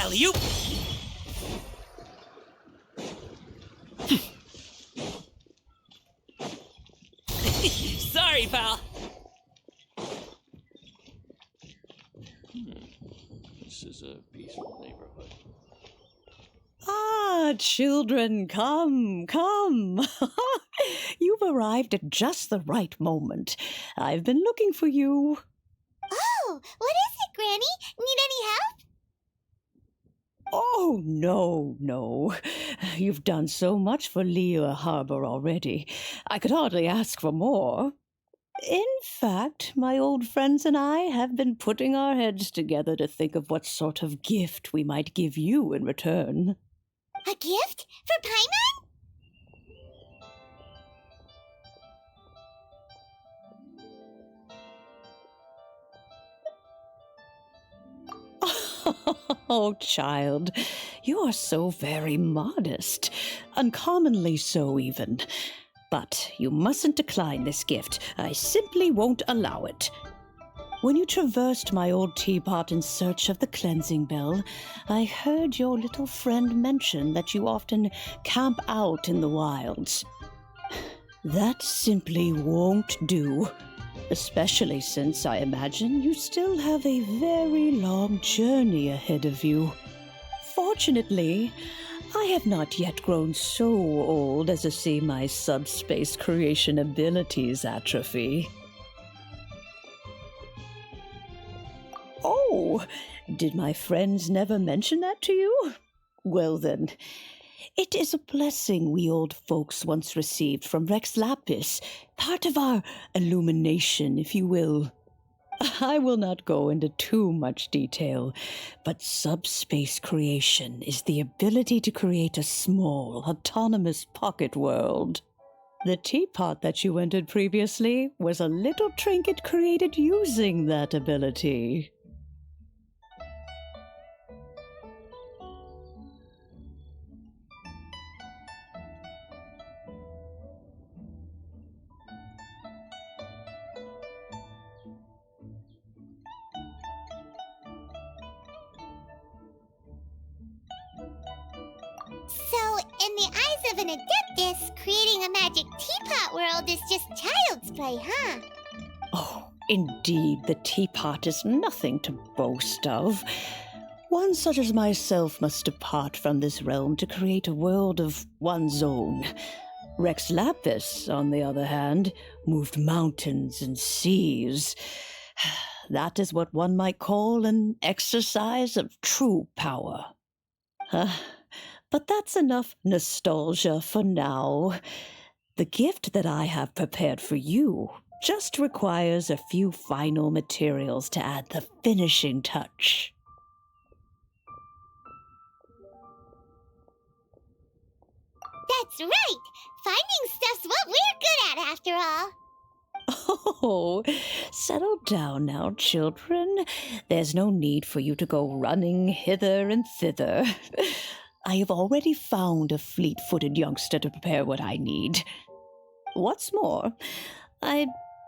alley-oop! Sorry, pal. This is a peaceful neighborhood. Ah, children, come. You've arrived at just the right moment. I've been looking for you. Oh, what is it, Granny? Need any help? Oh, no. You've done so much for Lea Harbor already. I could hardly ask for more. In fact, my old friends and I have been putting our heads together to think of what sort of gift we might give you in return. A gift? For Paimon? Oh, child, you are so very modest. Uncommonly so, even. But you mustn't decline this gift. I simply won't allow it. When you traversed my old teapot in search of the cleansing bell, I heard your little friend mention that you often camp out in the wilds. That simply won't do, especially since I imagine you still have a very long journey ahead of you. Fortunately, I have not yet grown so old as to see my subspace creation abilities atrophy. Oh, did my friends never mention that to you? Well then, it is a blessing we old folks once received from Rex Lapis, part of our illumination, if you will. I will not go into too much detail, but subspace creation is the ability to create a small, autonomous pocket world. The teapot that you entered previously was a little trinket created using that ability. So, in the eyes of an adeptus, creating a magic teapot world is just child's play, huh? Oh, indeed, the teapot is nothing to boast of. One such as myself must depart from this realm to create a world of one's own. Rex Lapis, on the other hand, moved mountains and seas. That is what one might call an exercise of true power. But that's enough nostalgia for now. The gift that I have prepared for you just requires a few final materials to add the finishing touch. That's right! Finding stuff's what we're good at, after all. Oh, settle down now, children. There's no need for you to go running hither and thither. I have already found a fleet-footed youngster to prepare what I need. What's more, I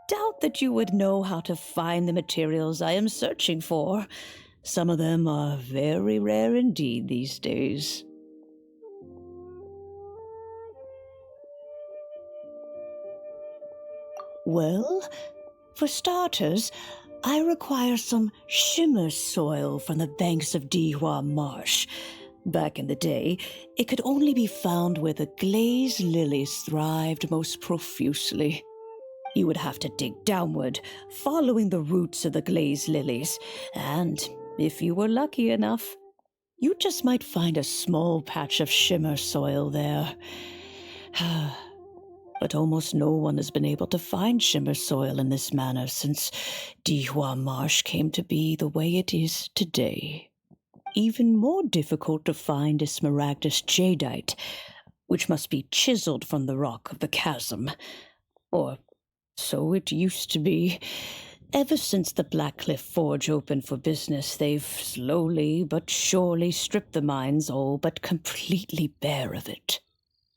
doubt that you would know how to find the materials I am searching for. Some of them are very rare indeed these days. Well, for starters, I require some shimmer soil from the banks of Dihua Marsh. Back in the day, it could only be found where the glazed lilies thrived most profusely. You would have to dig downward, following the roots of the glazed lilies, and if you were lucky enough, you just might find a small patch of shimmer soil there. But almost no one has been able to find shimmer soil in this manner since Dihua Marsh came to be the way it is today. Even more difficult to find is Smaragdus jadeite, which must be chiseled from the rock of the chasm. Or so it used to be. Ever since the Blackcliff Forge opened for business, they've slowly but surely stripped the mines all but completely bare of it.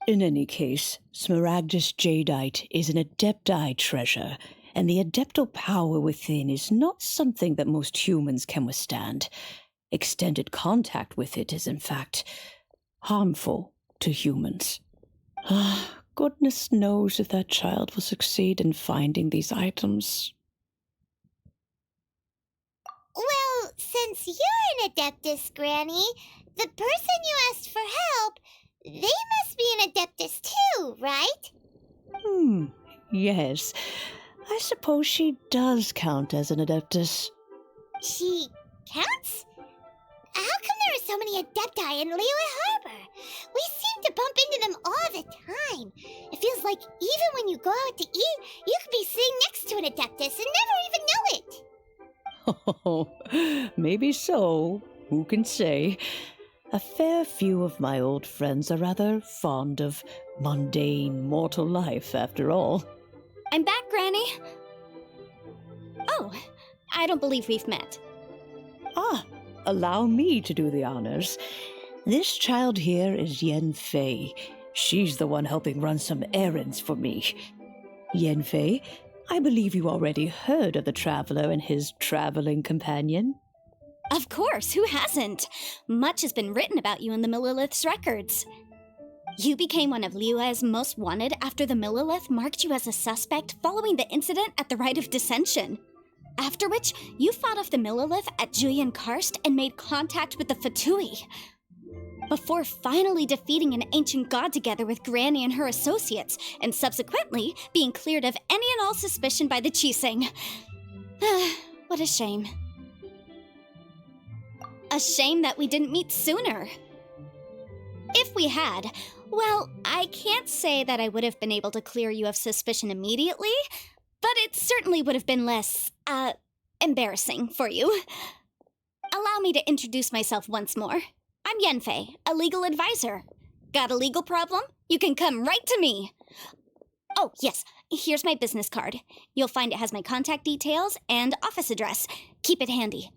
In any case, Smaragdus jadeite is an adepti treasure, and the adeptal power within is not something that most humans can withstand. Extended contact with it is, in fact, harmful to humans. Goodness knows if that child will succeed in finding these items. Well, since you're an Adeptus, Granny, the person you asked for help, they must be an Adeptus too, right? Yes. I suppose she does count as an Adeptus. She counts? How come there are so many Adepti in Liyue Harbor? We seem to bump into them all the time. It feels like even when you go out to eat, you could be sitting next to an Adeptus and never even know it. Oh, maybe so. Who can say? A fair few of my old friends are rather fond of mundane mortal life, after all. I'm back, Granny. Oh, I don't believe we've met. Allow me to do the honors. This child here is Yanfei. She's the one helping run some errands for me. Yanfei, I believe you already heard of the traveler and his traveling companion. Of course, who hasn't? Much has been written about you in the Millilith's records. You became one of Liyue's most wanted after the Millilith marked you as a suspect following the incident at the Rite of Dissension. After which, you fought off the Millilith at Julian Karst and made contact with the Fatui. Before finally defeating an ancient god together with Granny and her associates, and subsequently being cleared of any and all suspicion by the Qixing. What a shame. A shame that we didn't meet sooner. If we had, well, I can't say that I would have been able to clear you of suspicion immediately, but it certainly would have been less, embarrassing for you. Allow me to introduce myself once more. I'm Yanfei, a legal advisor. Got a legal problem? You can come right to me. Oh, yes, here's my business card. You'll find it has my contact details and office address. Keep it handy.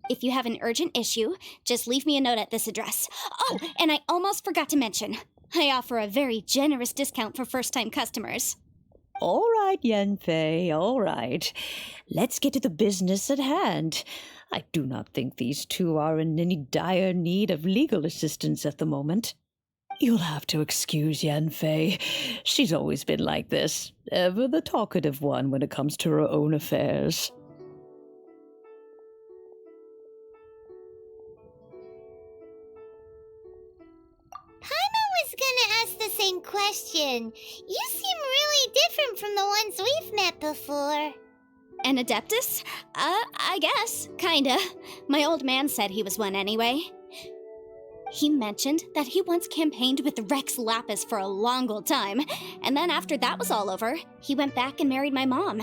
If you have an urgent issue, just leave me a note at this address. Oh, and I almost forgot to mention, I offer a very generous discount for first-time customers. All right, Yanfei, all right. Let's get to the business at hand. I do not think these two are in any dire need of legal assistance at the moment. You'll have to excuse Yanfei. She's always been like this, ever the talkative one when it comes to her own affairs. The same question. You seem really different from the ones we've met before. An Adeptus? I guess, kinda. My old man said he was one anyway. He mentioned that he once campaigned with Rex Lapis for a long old time, and then after that was all over, he went back and married my mom.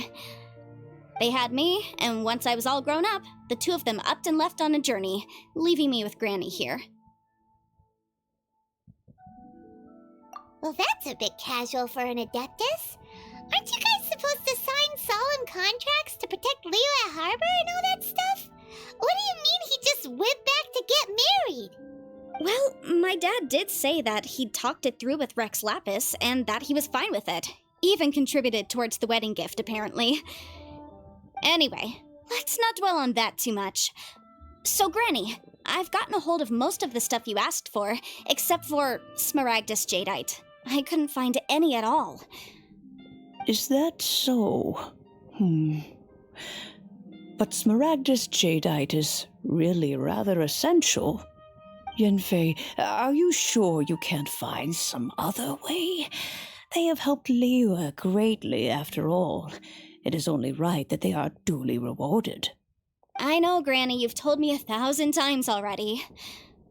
They had me, and once I was all grown up, the two of them upped and left on a journey, leaving me with Granny here. Well, that's a bit casual for an Adeptus. Aren't you guys supposed to sign solemn contracts to protect Liyue Harbor and all that stuff? What do you mean he just went back to get married? Well, my dad did say that he'd talked it through with Rex Lapis and that he was fine with it. Even contributed towards the wedding gift, apparently. Anyway, let's not dwell on that too much. So, Granny, I've gotten a hold of most of the stuff you asked for, except for Smaragdus jadeite. I couldn't find any at all. Is that so? But Smaragdus jadeite is really rather essential. Yanfei, are you sure you can't find some other way? They have helped Liyue greatly, after all. It is only right that they are duly rewarded. I know, Granny, you've told me 1,000 times already.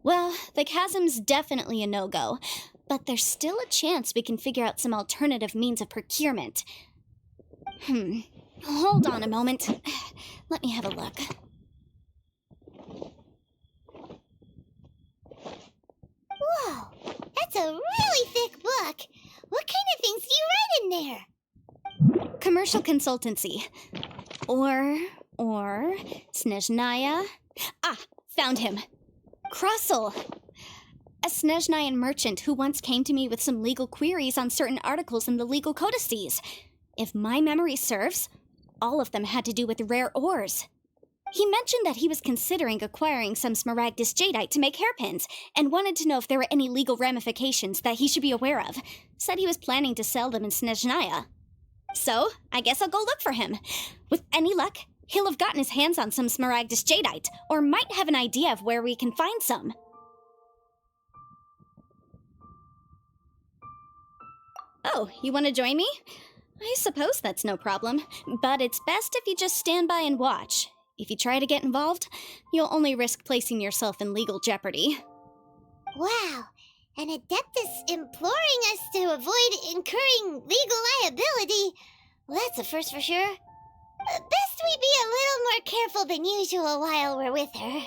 Well, the chasm's definitely a no-go, but there's still a chance we can figure out some alternative means of procurement. Hold on a moment. Let me have a look. Whoa, that's a really thick book. What kind of things do you write in there? Commercial consultancy. Or Snezhnaya. Found him. Krosl. A Snezhnayan merchant who once came to me with some legal queries on certain articles in the legal codices. If my memory serves, all of them had to do with rare ores. He mentioned that he was considering acquiring some Smaragdus jadeite to make hairpins, and wanted to know if there were any legal ramifications that he should be aware of. Said he was planning to sell them in Snezhnaya. So, I guess I'll go look for him. With any luck, he'll have gotten his hands on some Smaragdus jadeite, or might have an idea of where we can find some. Oh, you want to join me? I suppose that's no problem, but it's best if you just stand by and watch. If you try to get involved, you'll only risk placing yourself in legal jeopardy. Wow, an Adeptus imploring us to avoid incurring legal liability. Well, that's a first for sure. Best we be a little more careful than usual while we're with her.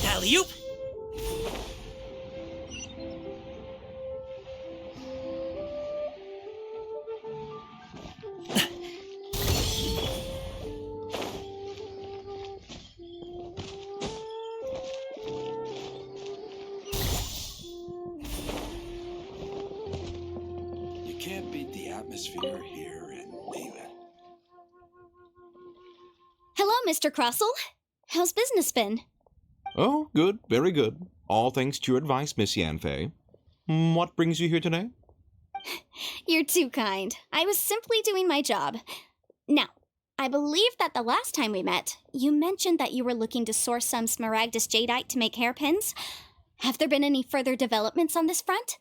Alley-oop! You can't beat the atmosphere here in Leland. Hello, Mr. Krosl. How's business been? Oh, good, very good. All thanks to your advice, Miss Yanfei. What brings you here today? You're too kind. I was simply doing my job. Now, I believe that the last time we met, you mentioned that you were looking to source some Smaragdus jadeite to make hairpins. Have there been any further developments on this front?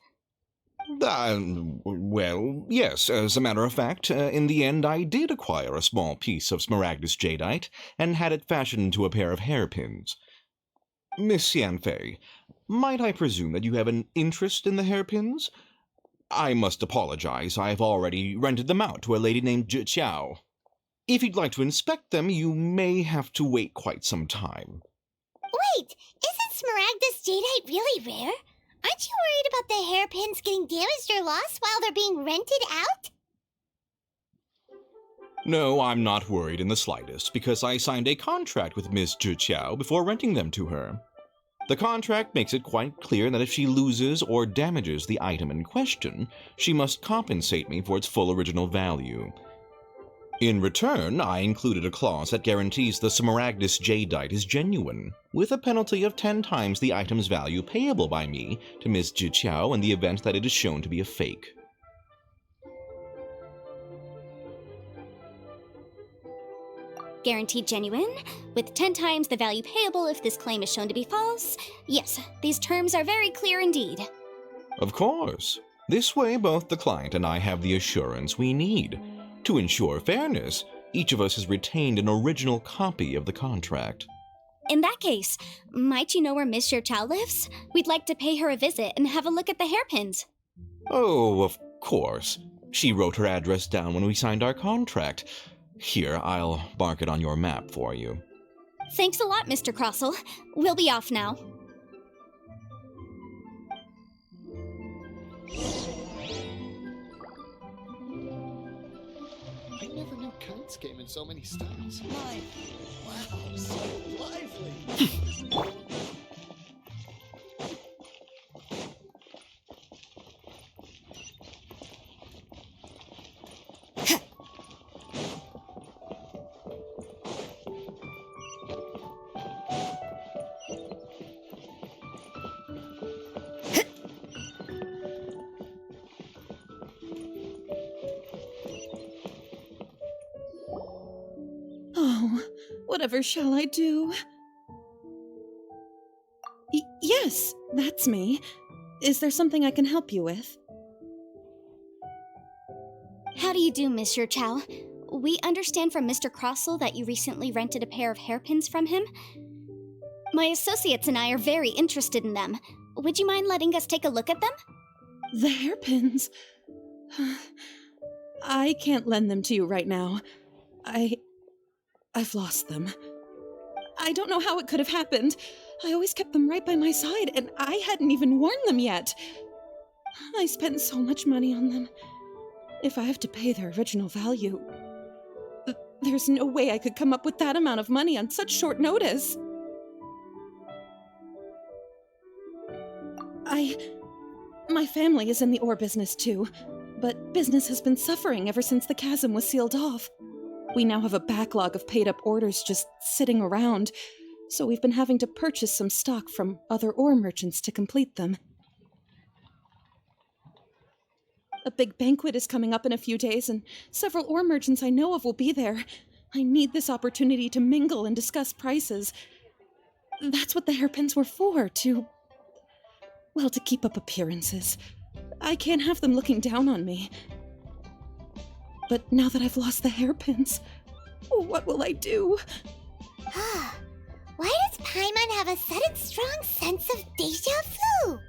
Well, yes, as a matter of fact, in the end I did acquire a small piece of Smaragdus jadeite and had it fashioned into a pair of hairpins. Miss Yanfei, might I presume that you have an interest in the hairpins? I must apologize, I have already rented them out to a lady named Zhiqiao. If you'd like to inspect them, you may have to wait quite some time. Wait, isn't Smaragdus jadeite really rare? Aren't you worried about the hairpins getting damaged or lost while they're being rented out? No, I'm not worried in the slightest, because I signed a contract with Miss Zhiqiao before renting them to her. The contract makes it quite clear that if she loses or damages the item in question, she must compensate me for its full original value. In return, I included a clause that guarantees the Smaragdus jadeite is genuine, with a penalty of 10 times the item's value payable by me to Miss Zhiqiao in the event that it is shown to be a fake. Guaranteed genuine, with 10 times the value payable if this claim is shown to be false. Yes, these terms are very clear indeed. Of course. This way, both the client and I have the assurance we need. To ensure fairness, each of us has retained an original copy of the contract. In that case, might you know where Miss Zhiqiao lives? We'd like to pay her a visit and have a look at the hairpins. Oh, of course. She wrote her address down when we signed our contract. Here, I'll mark it on your map for you. Thanks a lot, Mr. Krosl. We'll be off now. I never knew kites came in so many styles. Wow, so lively. Whatever shall I do? Yes, that's me. Is there something I can help you with? How do you do, Miss Zhiqiao? We understand from Mr. Krosl that you recently rented a pair of hairpins from him. My associates and I are very interested in them. Would you mind letting us take a look at them? The hairpins? I can't lend them to you right now. I've lost them. I don't know how it could have happened. I always kept them right by my side, and I hadn't even worn them yet. I spent so much money on them. If I have to pay their original value, There's no way I could come up with that amount of money on such short notice. My family is in the ore business too, but business has been suffering ever since the chasm was sealed off. We now have a backlog of paid-up orders just sitting around, so we've been having to purchase some stock from other ore merchants to complete them. A big banquet is coming up in a few days, and several ore merchants I know of will be there. I need this opportunity to mingle and discuss prices. That's what the hairpins were for, to keep up appearances. I can't have them looking down on me. But now that I've lost the hairpins, what will I do? Why does Paimon have a sudden strong sense of déjà vu?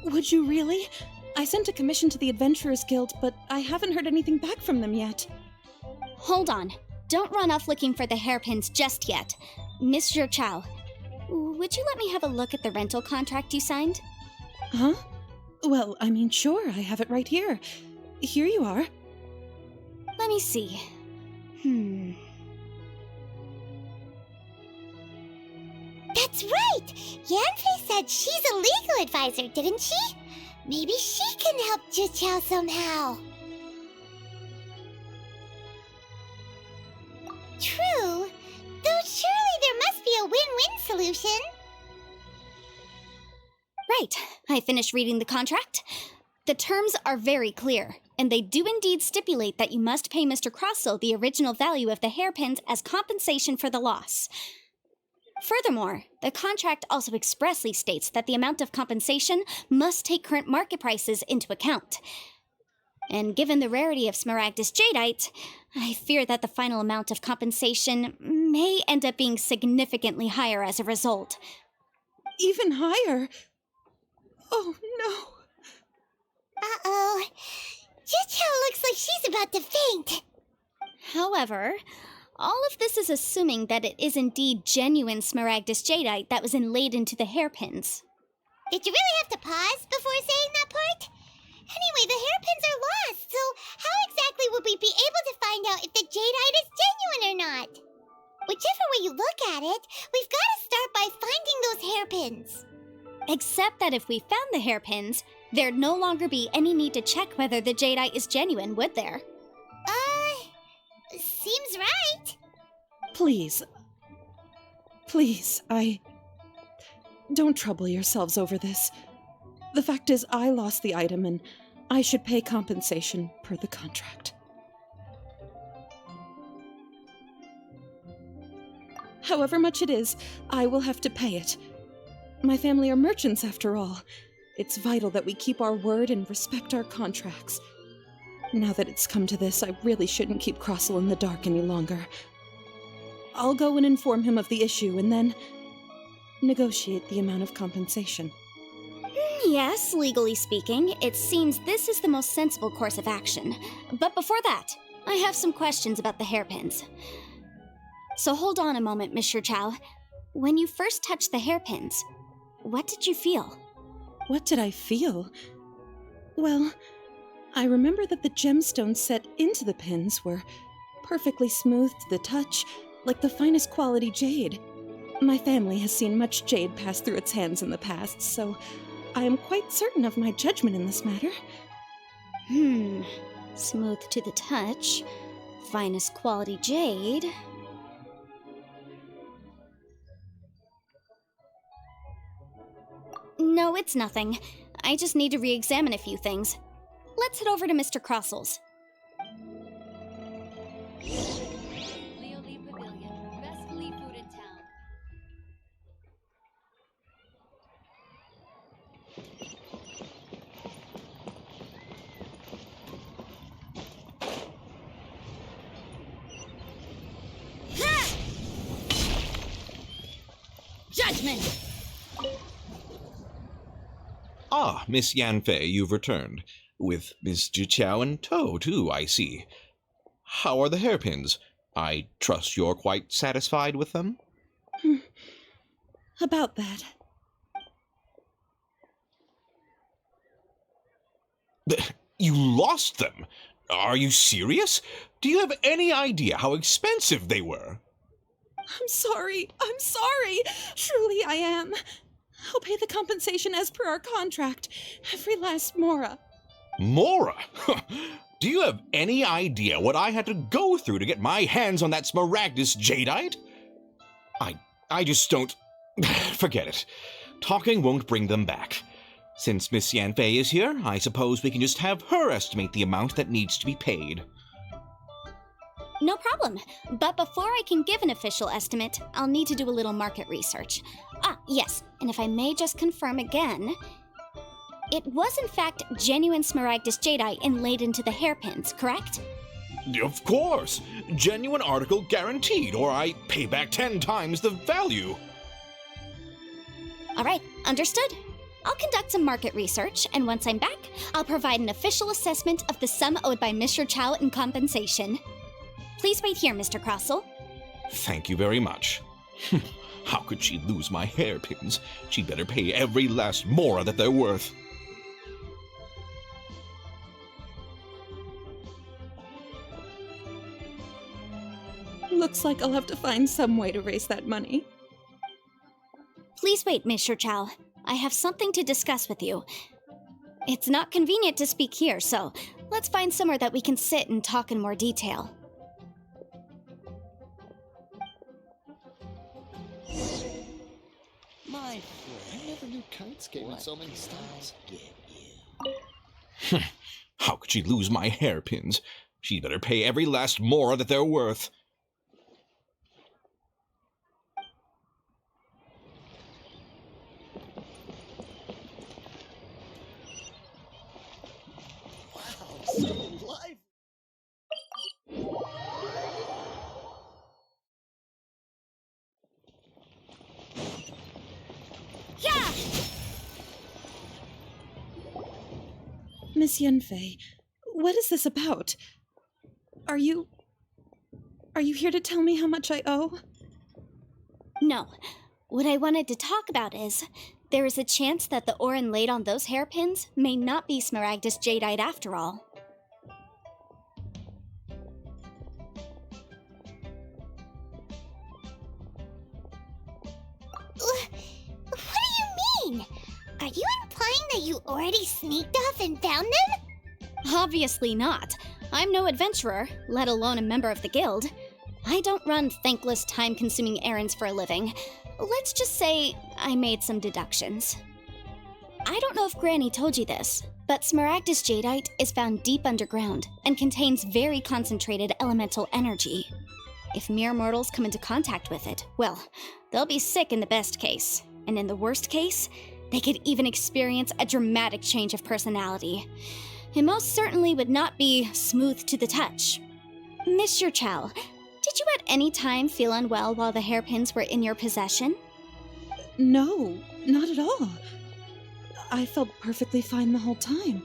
Would you really? I sent a commission to the Adventurers Guild, but I haven't heard anything back from them yet. Hold on. Don't run off looking for the hairpins just yet. Miss Zhiqiao, would you let me have a look at the rental contract you signed? Huh? Well, I mean, sure, I have it right here. Here you are. Let me see. That's right! Yanfei said she's a legal advisor, didn't she? Maybe she can help Zhiqiao somehow. True, though surely there must be a win-win solution. Right. I finished reading the contract. The terms are very clear, and they do indeed stipulate that you must pay Mr. Krosl the original value of the hairpins as compensation for the loss. Furthermore, the contract also expressly states that the amount of compensation must take current market prices into account. And given the rarity of Smaragdus jadeite, I fear that the final amount of compensation may end up being significantly higher as a result. Even higher? Oh, no. Uh-oh. Zhiqiao looks like she's about to faint. However, all of this is assuming that it is indeed genuine Smaragdus jadeite that was inlaid into the hairpins. Did you really have to pause before saying that part? Anyway, the hairpins are lost, so how exactly would we be able to find out if the jadeite is genuine or not? Whichever way you look at it, we've got to start by finding those hairpins. Except that if we found the hairpins, there'd no longer be any need to check whether the jadeite is genuine, would there? Seems right. Please, don't trouble yourselves over this. The fact is, I lost the item, and I should pay compensation per the contract. However much it is, I will have to pay it. My family are merchants, after all. It's vital that we keep our word and respect our contracts. Now that it's come to this, I really shouldn't keep Krosl in the dark any longer. I'll go and inform him of the issue, and then negotiate the amount of compensation. Yes, legally speaking, it seems this is the most sensible course of action. But before that, I have some questions about the hairpins. So hold on a moment, Miss Zhiqiao. When you first touched the hairpins, what did you feel? What did I feel? Well, I remember that the gemstones set into the pins were perfectly smooth to the touch, like the finest quality jade. My family has seen much jade pass through its hands in the past, so I am quite certain of my judgment in this matter. Smooth to the touch, finest quality jade. No, it's nothing. I just need to re-examine a few things. Let's head over to Mr. Krosl's. Leolie Pavilion, best flea food in town. Judgment! Ah, Miss Yanfei, you've returned. With Miss Zhiqiao in tow, too, I see. How are the hairpins? I trust you're quite satisfied with them? About that. You lost them? Are you serious? Do you have any idea how expensive they were? I'm sorry. Truly I am. I'll pay the compensation as per our contract. Every last mora. Mora? Do you have any idea what I had to go through to get my hands on that Smaragdus jadeite? I just don't... Forget it. Talking won't bring them back. Since Miss Yanfei is here, I suppose we can just have her estimate the amount that needs to be paid. No problem. But before I can give an official estimate, I'll need to do a little market research. Ah, yes, and if I may just confirm again, it was in fact genuine Smaragdus jadeite inlaid into the hairpins, correct? Of course! Genuine article guaranteed, or I pay back 10 times the value. All right, understood. I'll conduct some market research, and once I'm back, I'll provide an official assessment of the sum owed by Mr. Zhiqiao in compensation. Please wait here, Mr. Krosl. Thank you very much. How could she lose my hairpins? She'd better pay every last mora that they're worth. Looks like I'll have to find some way to raise that money. Please wait, Mr. Zhiqiao. I have something to discuss with you. It's not convenient to speak here, so let's find somewhere that we can sit and talk in more detail. My friend, I never knew kites came in so many styles. How could she lose my hairpins? She'd better pay every last mora that they're worth. Wow, so lively. Yeah! Miss Yanfei, what is this about? Are you here to tell me how much I owe? No. What I wanted to talk about is, there is a chance that the ore inlaid on those hairpins may not be Smaragdus jadeite after all. What do you mean? Are you implying that you already sneaked off and found them? Obviously not. I'm no adventurer, let alone a member of the guild. I don't run thankless, time-consuming errands for a living. Let's just say I made some deductions. I don't know if Granny told you this, but Smaragdus jadeite is found deep underground and contains very concentrated elemental energy. If mere mortals come into contact with it, well, they'll be sick in the best case, and in the worst case, they could even experience a dramatic change of personality. It most certainly would not be smooth to the touch. Mr. Zhiqiao, did you at any time feel unwell while the hairpins were in your possession? No, not at all. I felt perfectly fine the whole time.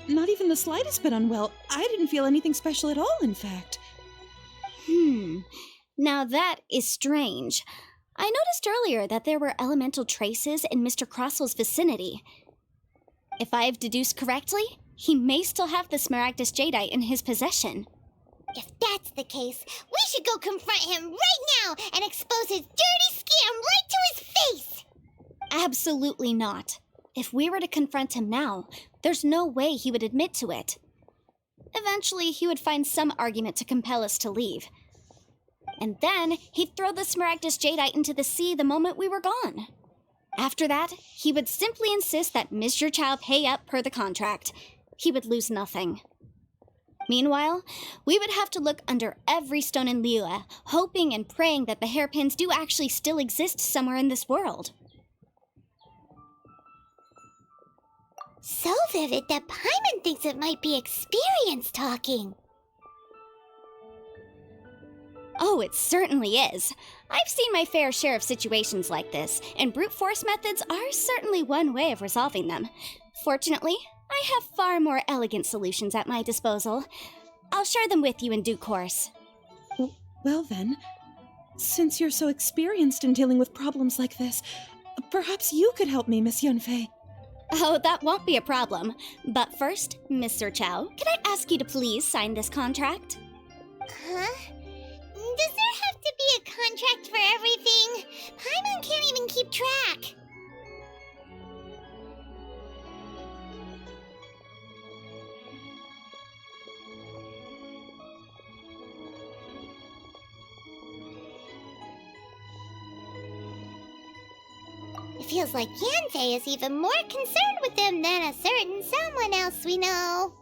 Not even the slightest bit unwell. I didn't feel anything special at all, in fact. Now that is strange. I noticed earlier that there were elemental traces in Mr. Krosl's vicinity. If I have deduced correctly, he may still have the Smaragdus jadeite in his possession. If that's the case, we should go confront him right now and expose his dirty scam right to his face! Absolutely not. If we were to confront him now, there's no way he would admit to it. Eventually, he would find some argument to compel us to leave. And then, he'd throw the Smaragdus jadeite into the sea the moment we were gone. After that, he would simply insist that Mr. Zhiqiao pay up per the contract. He would lose nothing. Meanwhile, we would have to look under every stone in Liyue, hoping and praying that the hairpins do actually still exist somewhere in this world. So vivid that Paimon thinks it might be experience talking. Oh, it certainly is. I've seen my fair share of situations like this, and brute force methods are certainly one way of resolving them. Fortunately, I have far more elegant solutions at my disposal. I'll share them with you in due course. Well then, since you're so experienced in dealing with problems like this, perhaps you could help me, Miss Yanfei. Oh, that won't be a problem. But first, Miss Zhiqiao, can I ask you to please sign this contract? Huh? Does there have to be a contract for everything? Paimon can't even keep track. It feels like Yanfei is even more concerned with them than a certain someone else we know.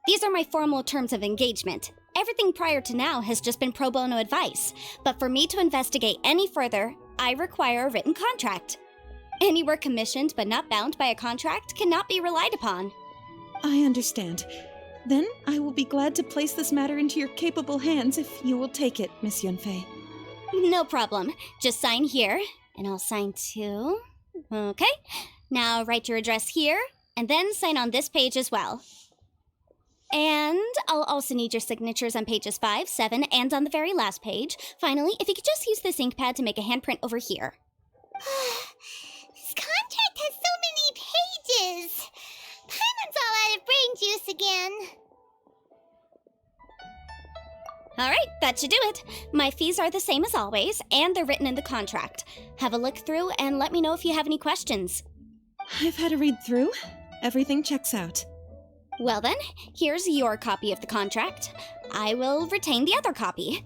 These are my formal terms of engagement. Everything prior to now has just been pro bono advice, but for me to investigate any further, I require a written contract. Any work commissioned but not bound by a contract cannot be relied upon. I understand. Then I will be glad to place this matter into your capable hands if you will take it, Miss Yunfei. No problem. Just sign here, and I'll sign too. Okay. Now write your address here, and then sign on this page as well. And I'll also need your signatures on pages 5, 7, and on the very last page. Finally, if you could just use this ink pad to make a handprint over here. This contract has so many pages. Paimon's all out of brain juice again. All right, that should do it. My fees are the same as always, and they're written in the contract. Have a look through and let me know if you have any questions. I've had a read through. Everything checks out. Well then, here's your copy of the contract. I will retain the other copy.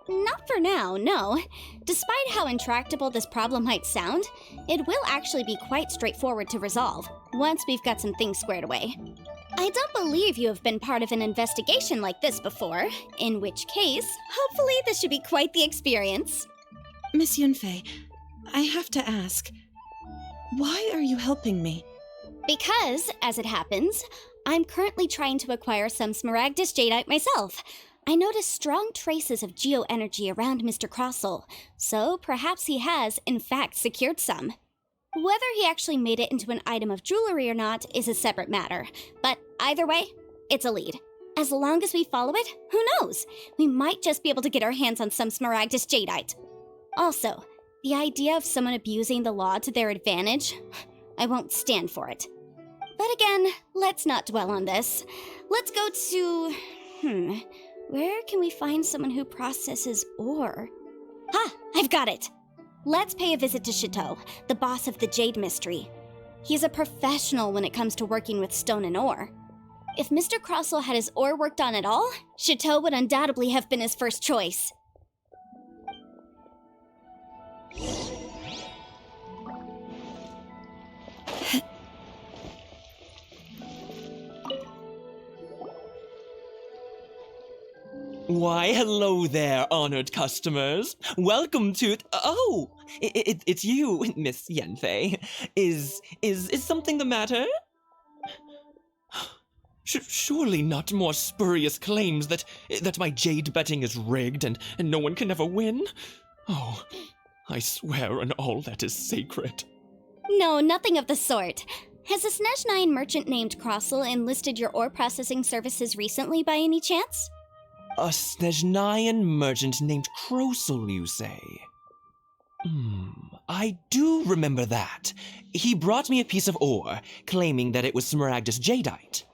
Not for now, no. Despite how intractable this problem might sound, it will actually be quite straightforward to resolve, once we've got some things squared away. I don't believe you have been part of an investigation like this before, in which case, hopefully this should be quite the experience. Miss Yunfei, I have to ask, why are you helping me? Because, as it happens, I'm currently trying to acquire some Smaragdus jadeite myself. I noticed strong traces of geoenergy around Mr. Krosl, so perhaps he has, in fact, secured some. Whether he actually made it into an item of jewelry or not is a separate matter, but either way, it's a lead. As long as we follow it, who knows? We might just be able to get our hands on some Smaragdus jadeite. Also, the idea of someone abusing the law to their advantage, I won't stand for it. But again, let's not dwell on this. Let's go to... where can we find someone who processes ore? Ha! I've got it! Let's pay a visit to Shitou, the boss of the Jade Mystery. He's a professional when it comes to working with stone and ore. If Mr. Krosl had his ore worked on at all, Shitou would undoubtedly have been his first choice. Why, hello there, honored customers. Welcome to... Oh, it's you, Miss Yanfei. Is something the matter? Surely not more spurious claims that my jade betting is rigged and no one can ever win? Oh, I swear on all that is sacred. No, nothing of the sort. Has a Snezhnyan merchant named Krosl enlisted your ore processing services recently by any chance? A Snezhnyan merchant named Krosl, you say? I do remember that. He brought me a piece of ore, claiming that it was Smaragdus jadeite.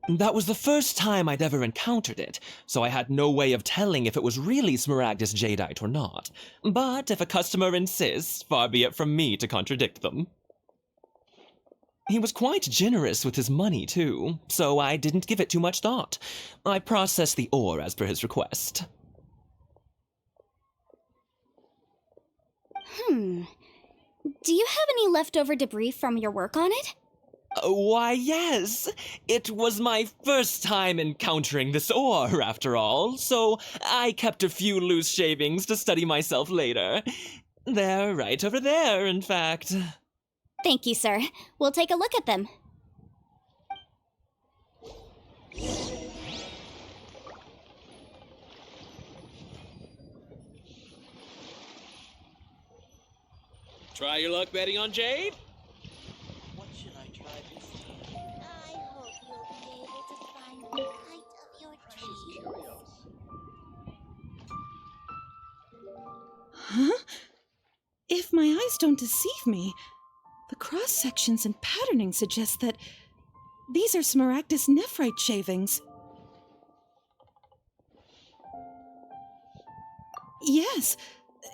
That was the first time I'd ever encountered it, so I had no way of telling if it was really Smaragdus jadeite or not. But if a customer insists, far be it from me to contradict them. He was quite generous with his money, too, so I didn't give it too much thought. I processed the ore as per his request. Do you have any leftover debris from your work on it? Why, yes. It was my first time encountering this ore, after all, so I kept a few loose shavings to study myself later. They're right over there, in fact. Thank you, sir. We'll take a look at them. Try your luck betting on Jade? What should I try this time? I hope you'll be able to find the kite of your dreams. Huh? if my eyes don't deceive me, the cross-sections and patterning suggest that these are Smaragdus Nefrite shavings. Yes,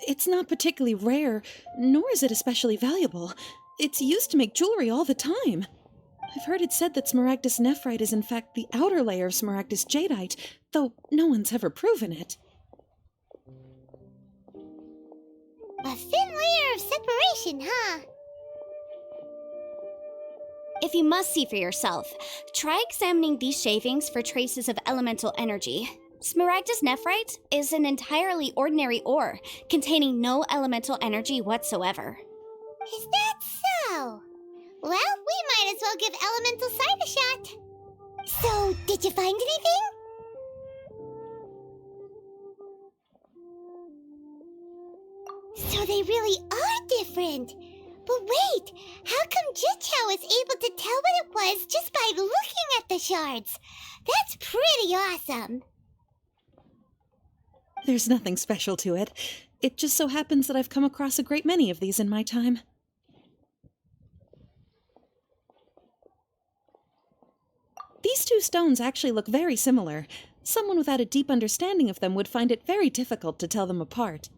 it's not particularly rare, nor is it especially valuable. It's used to make jewelry all the time. I've heard it said that Smaragdus Nefrite is in fact the outer layer of Smaragdus Jadeite, though no one's ever proven it. A thin layer of separation, huh? If you must see for yourself, try examining these shavings for traces of elemental energy. Smaragdus Nefrite is an entirely ordinary ore, containing no elemental energy whatsoever. Is that so? Well, we might as well give elemental sight a shot. So, did you find anything? So they really are different. But wait, how come Zhiqiao was able to tell what it was just by looking at the shards? That's pretty awesome. There's nothing special to it. It just so happens that I've come across a great many of these in my time. These two stones actually look very similar. Someone without a deep understanding of them would find it very difficult to tell them apart.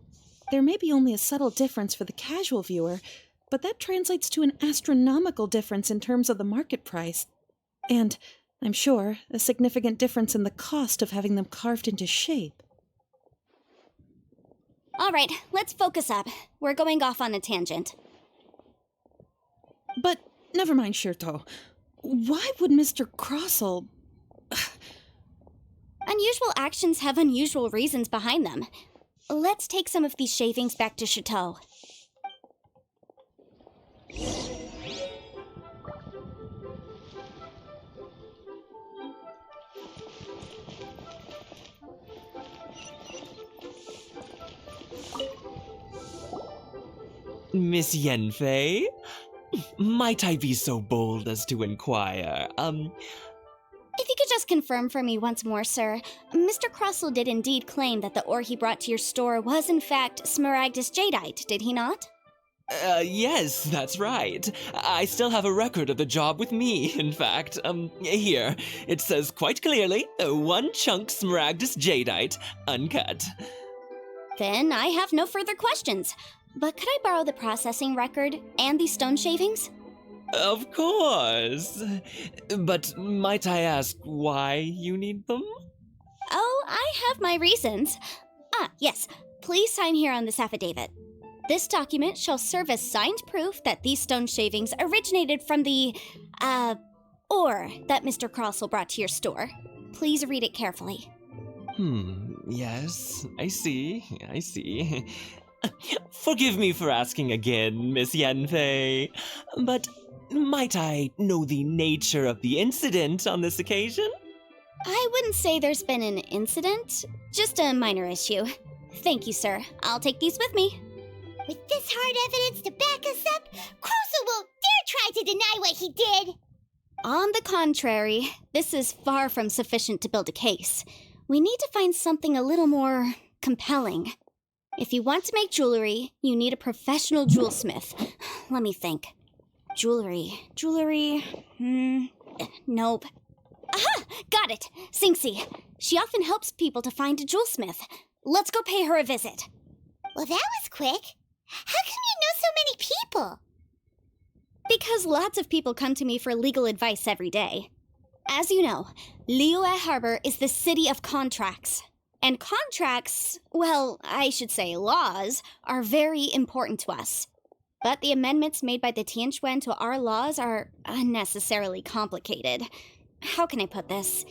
There may be only a subtle difference for the casual viewer, but that translates to an astronomical difference in terms of the market price. And, I'm sure, a significant difference in the cost of having them carved into shape. All right, let's focus up. We're going off on a tangent. But, never mind, Shitou. Why would Mr. Krosl... Unusual actions have unusual reasons behind them. Let's take some of these shavings back to Shitou. Miss Yanfei? Might I be so bold as to inquire, If you could just confirm for me once more, sir, Mr. Krosl did indeed claim that the ore he brought to your store was in fact Smaragdus Jadeite, did he not? Yes, that's right. I still have a record of the job with me, in fact. Here. It says quite clearly, 1 chunk Smaragdus Jadeite, uncut. Then I have no further questions. But could I borrow the processing record and these stone shavings? Of course. But might I ask why you need them? Oh, I have my reasons. Yes. Please sign here on this affidavit. This document shall serve as signed proof that these stone shavings originated from the, ore that Mr. Krosl brought to your store. Please read it carefully. Yes, I see. Forgive me for asking again, Miss Yanfei, but might I know the nature of the incident on this occasion? I wouldn't say there's been an incident, just a minor issue. Thank you, sir. I'll take these with me. With this hard evidence to back us up, Krosl won't dare try to deny what he did! On the contrary, this is far from sufficient to build a case. We need to find something a little more compelling. If you want to make jewelry, you need a professional jewelsmith. Let me think. Jewelry. Nope. Aha! Got it! Xingxi. She often helps people to find a jewelsmith. Let's go pay her a visit. Well, that was quick. How come you know so many people? Because lots of people come to me for legal advice every day. As you know, Liyue Harbor is the city of contracts. And contracts, well, I should say laws, are very important to us. But the amendments made by the Tianquan to our laws are unnecessarily complicated. How can I put this?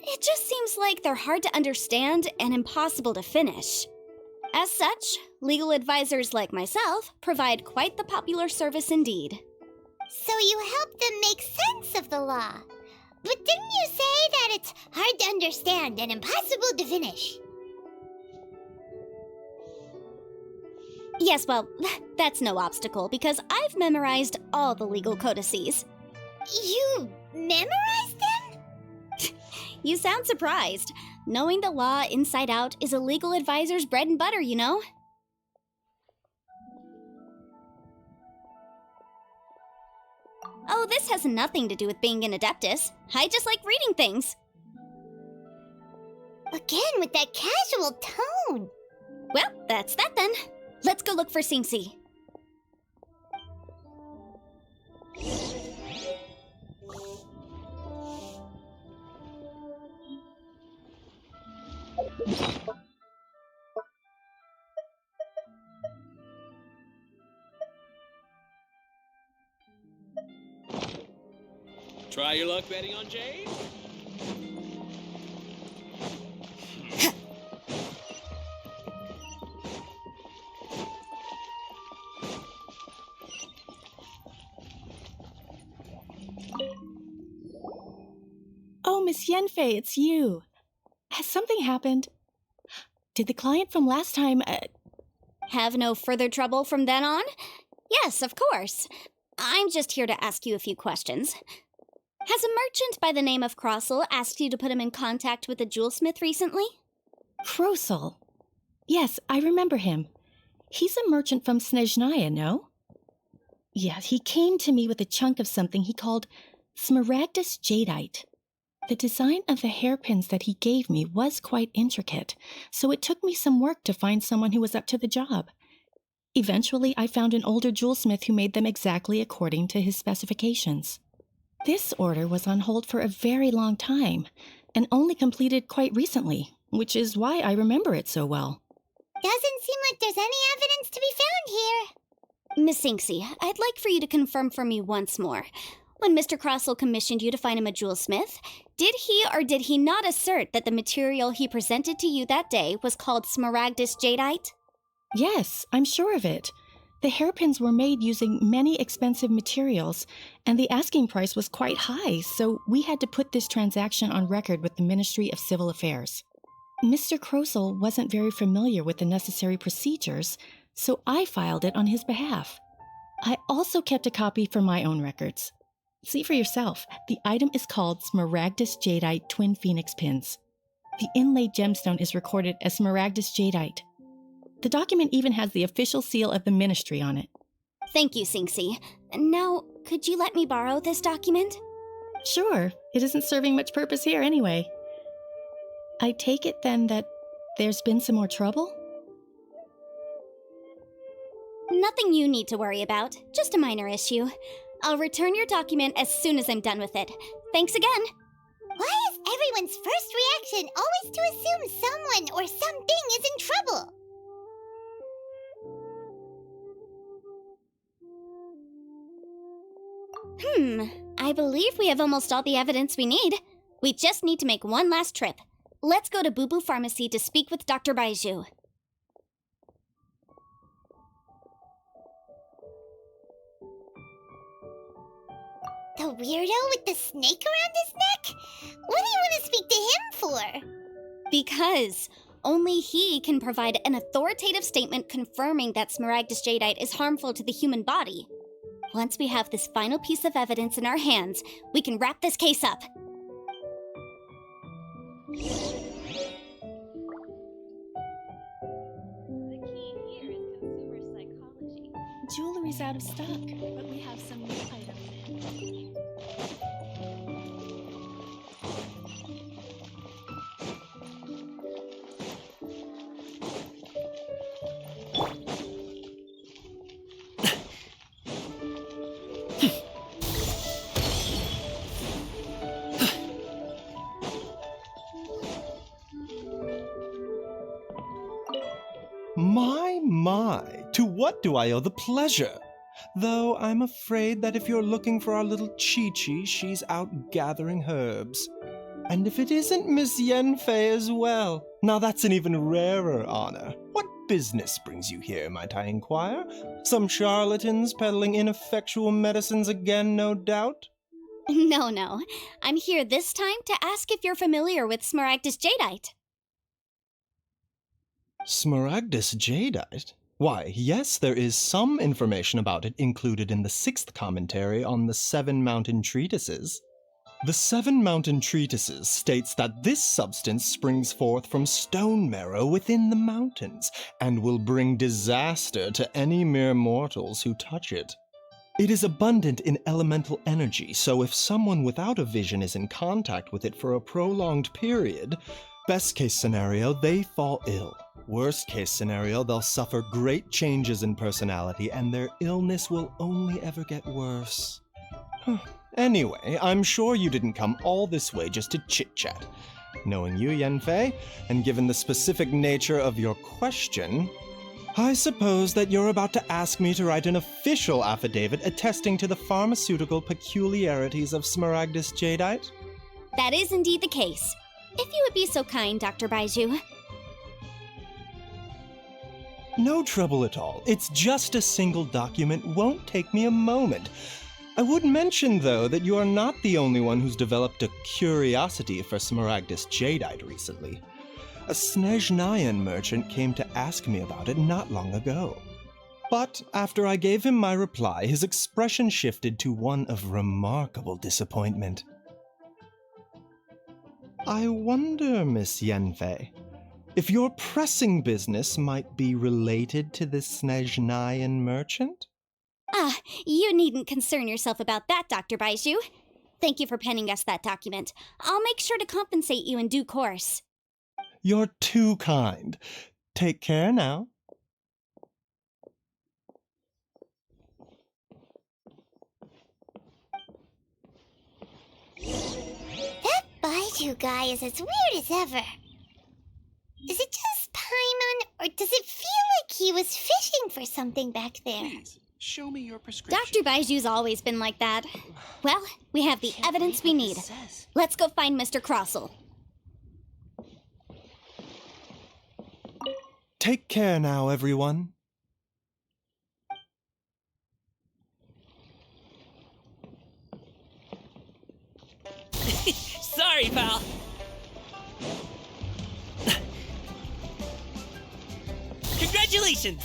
It just seems like they're hard to understand and impossible to finish. As such, legal advisors like myself provide quite the popular service indeed. So you help them make sense of the law. But didn't you say that it's hard to understand and impossible to finish? Yes, well, that's no obstacle because I've memorized all the legal codices. You memorized them? You sound surprised. Knowing the law inside out is a legal advisor's bread and butter, you know? Oh, this has nothing to do with being an adeptus. I just like reading things. Again with that casual tone. Well, that's that then. Let's go look for Xingxi. Try your luck betting on Jade? Oh, Miss Yenfei, it's you. Has something happened? Did the client from last time, Have no further trouble from then on? Yes, of course. I'm just here to ask you a few questions. Has a merchant by the name of Krosl asked you to put him in contact with a jewelsmith recently? Krosl? Yes, I remember him. He's a merchant from Snezhnaya, no? Yeah, he came to me with a chunk of something he called Smaragdus jadeite. The design of the hairpins that he gave me was quite intricate, so it took me some work to find someone who was up to the job. Eventually, I found an older jewelsmith who made them exactly according to his specifications. This order was on hold for a very long time, and only completed quite recently, which is why I remember it so well. Doesn't seem like there's any evidence to be found here. Miss Xingxi, I'd like for you to confirm for me once more. When Mr. Krosl commissioned you to find him a jewelsmith, did he or did he not assert that the material he presented to you that day was called Smaragdus jadeite? Yes, I'm sure of it. The hairpins were made using many expensive materials, and the asking price was quite high, so we had to put this transaction on record with the Ministry of Civil Affairs. Mr. Krosl wasn't very familiar with the necessary procedures, so I filed it on his behalf. I also kept a copy for my own records. See for yourself, the item is called Smaragdus jadeite Twin Phoenix Pins. The inlaid gemstone is recorded as Smaragdus jadeite. The document even has the official seal of the ministry on it. Thank you, Xingxi. Now, could you let me borrow this document? Sure, it isn't serving much purpose here anyway. I take it then that there's been some more trouble? Nothing you need to worry about, just a minor issue. I'll return your document as soon as I'm done with it. Thanks again. Why is everyone's first reaction always to assume someone or something is in trouble? I believe we have almost all the evidence we need. We just need to make one last trip. Let's go to Boo Boo Pharmacy to speak with Dr. Baiju. The weirdo with the snake around his neck? What do you want to speak to him for? Because only he can provide an authoritative statement confirming that Smaragdus jadeite is harmful to the human body. Once we have this final piece of evidence in our hands, we can wrap this case up. The key here is consumer psychology. Jewelry's out of stock, but we have some new items in. My, to what do I owe the pleasure? Though I'm afraid that if you're looking for our little Chi-Chi, she's out gathering herbs. And if it isn't Miss Yenfei as well, now that's an even rarer honor. What business brings you here, might I inquire? Some charlatans peddling ineffectual medicines again, no doubt? No. I'm here this time to ask if you're familiar with Smaragdus jadeite. Smaragdus jadeite? Why, yes, there is some information about it included in the 6th commentary on the 7 Mountain Treatises. The 7 Mountain Treatises states that this substance springs forth from stone marrow within the mountains, and will bring disaster to any mere mortals who touch it. It is abundant in elemental energy, so if someone without a vision is in contact with it for a prolonged period, best case scenario, they fall ill. Worst case scenario, they'll suffer great changes in personality and their illness will only ever get worse. Anyway, I'm sure you didn't come all this way just to chit-chat. Knowing you, Yanfei, and given the specific nature of your question, I suppose that you're about to ask me to write an official affidavit attesting to the pharmaceutical peculiarities of Smaragdus jadeite? That is indeed the case. If you would be so kind, Dr. Baiju. No trouble at all. It's just a single document. Won't take me a moment. I would mention, though, that you are not the only one who's developed a curiosity for Smaragdus jadeite recently. A Snezhnayan merchant came to ask me about it not long ago. But after I gave him my reply, his expression shifted to one of remarkable disappointment. I wonder, Miss Yanfei, if your pressing business might be related to the Snezhnayan merchant? You needn't concern yourself about that, Dr. Baiju. Thank you for penning us that document. I'll make sure to compensate you in due course. You're too kind. Take care now. That Baiju guy is as weird as ever. Is it just Paimon, or does it feel like he was fishing for something back there? Please, show me your prescription. Dr. Baiju's always been like that. Well, we have the evidence we need. Let's go find Mr. Krosl. Take care now, everyone. Sorry, pal. Congratulations!